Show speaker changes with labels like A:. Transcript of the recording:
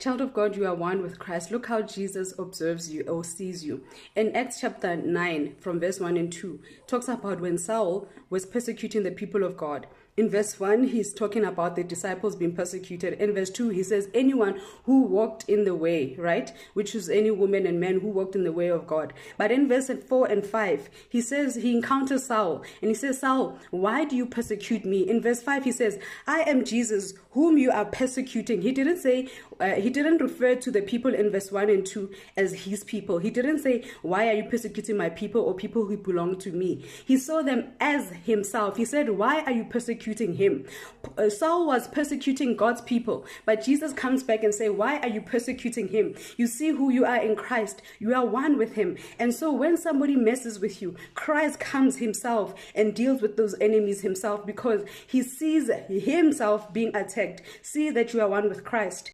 A: Child of God, you are one with Christ. Look how Jesus observes you or sees you. In Acts chapter 9, from verse 1 and 2, talks about when Saul was persecuting the people of God. In verse 1, he's talking about the disciples being persecuted. In verse 2, he says, anyone who walked in the way, right? Which is any woman and man who walked in the way of God. But in verse 4 and 5, he says he encounters Saul. And he says, Saul, why do you persecute me? In verse 5, he says, I am Jesus, whom you are persecuting. He didn't say, he didn't refer to the people in verse 1 and 2 as his people. He didn't say, why are you persecuting my people or people who belong to me? He saw them as himself. He said, why are you persecuting him? Saul was persecuting God's people, but Jesus comes back and say, why are you persecuting him? You see who you are in Christ. You are one with him. And so when somebody messes with you, Christ comes himself and deals with those enemies himself, because he sees himself being attacked. See that you are one with Christ.